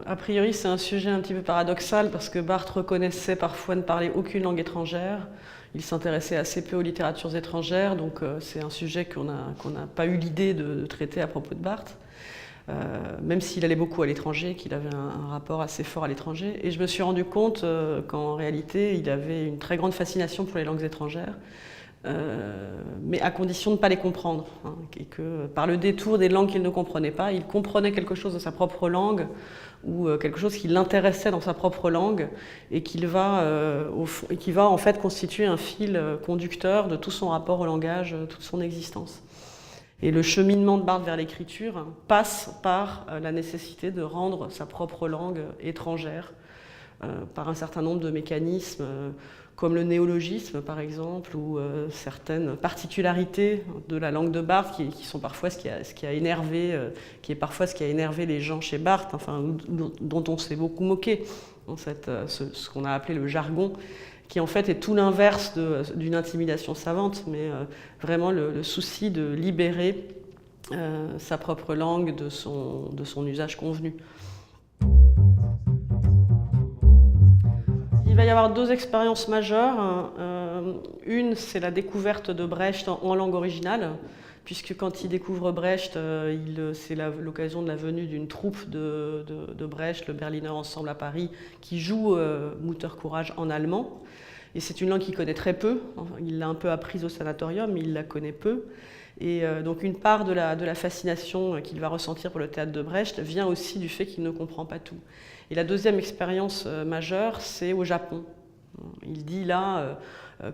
A priori, c'est un sujet un petit peu paradoxal parce que Barthes reconnaissait parfois ne parler aucune langue étrangère. Il s'intéressait assez peu aux littératures étrangères, donc c'est un sujet qu'on n'a pas eu l'idée de traiter à propos de Barthes, même s'il allait beaucoup à l'étranger, qu'il avait un rapport assez fort à l'étranger. Et je me suis rendu compte qu'en réalité, il avait une très grande fascination pour les langues étrangères, mais à condition de ne pas les comprendre, hein, et que par le détour des langues qu'il ne comprenait pas, il comprenait quelque chose de sa propre langue ou quelque chose qui l'intéressait dans sa propre langue et qui va en fait constituer un fil conducteur de tout son rapport au langage, toute son existence. Et le cheminement de Barthes vers l'écriture passe par la nécessité de rendre sa propre langue étrangère par un certain nombre de mécanismes comme le néologisme par exemple, ou certaines particularités de la langue de Barthes qui sont parfois ce qui a énervé, qui est parfois ce qui a énervé les gens chez Barthes, enfin, dont on s'est beaucoup moqué, en fait, ce qu'on a appelé le jargon, qui en fait est tout l'inverse d'une intimidation savante, mais vraiment le souci de libérer sa propre langue de son usage convenu. Il va y avoir deux expériences majeures. Une, c'est la découverte de Brecht en langue originale, puisque quand il découvre Brecht, c'est l'occasion de la venue d'une troupe de Brecht, le Berliner Ensemble à Paris, qui joue Mutter Courage en allemand. Et c'est une langue qu'il connaît très peu. Il l'a un peu apprise au sanatorium, mais il la connaît peu. Et donc une part de la fascination qu'il va ressentir pour le théâtre de Brecht vient aussi du fait qu'il ne comprend pas tout. Et la deuxième expérience majeure, c'est au Japon. Il dit là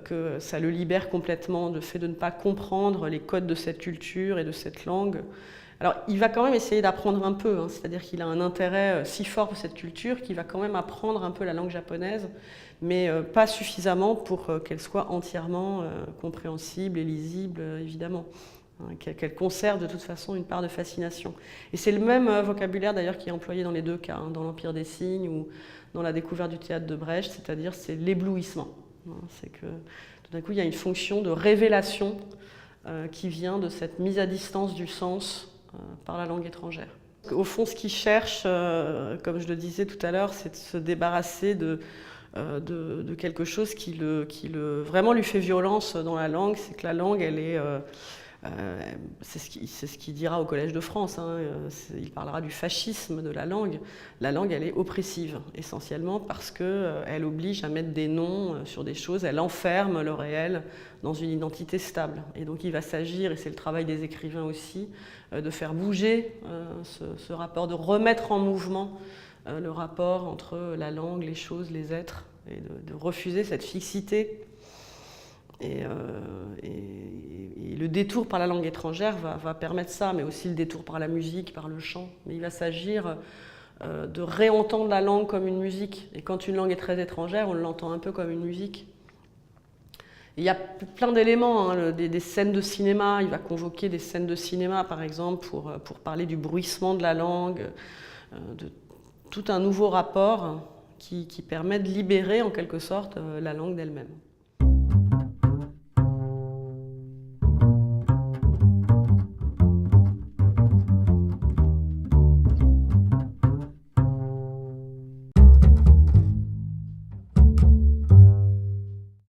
que ça le libère complètement, le fait de ne pas comprendre les codes de cette culture et de cette langue. Alors il va quand même essayer d'apprendre un peu, hein, c'est-à-dire qu'il a un intérêt si fort pour cette culture qu'il va quand même apprendre un peu la langue japonaise, mais pas suffisamment pour qu'elle soit entièrement compréhensible et lisible, évidemment. Qu'elle conserve de toute façon une part de fascination. Et c'est le même vocabulaire d'ailleurs qui est employé dans les deux cas, hein, dans l'Empire des signes ou dans la découverte du théâtre de Brecht, c'est-à-dire c'est l'éblouissement. C'est que tout d'un coup il y a une fonction de révélation qui vient de cette mise à distance du sens par la langue étrangère. Au fond, ce qu'il cherche, comme je le disais tout à l'heure, c'est de se débarrasser de quelque chose qui vraiment lui fait violence dans la langue, c'est que la langue, elle est... c'est ce qu'il dira au Collège de France, hein. Il parlera du fascisme de la langue. La langue, elle est oppressive, essentiellement parce qu'elle oblige à mettre des noms sur des choses, elle enferme le réel dans une identité stable. Et donc il va s'agir, et c'est le travail des écrivains aussi, de faire bouger ce rapport, de remettre en mouvement le rapport entre la langue, les choses, les êtres, et de refuser cette fixité. Et le détour par la langue étrangère va permettre ça, mais aussi le détour par la musique, par le chant. Mais il va s'agir de réentendre la langue comme une musique. Et quand une langue est très étrangère, on l'entend un peu comme une musique. Et il y a plein d'éléments, hein, des scènes de cinéma. Il va convoquer des scènes de cinéma, par exemple, pour parler du bruissement de la langue, de tout un nouveau rapport qui permet de libérer, en quelque sorte, la langue d'elle-même.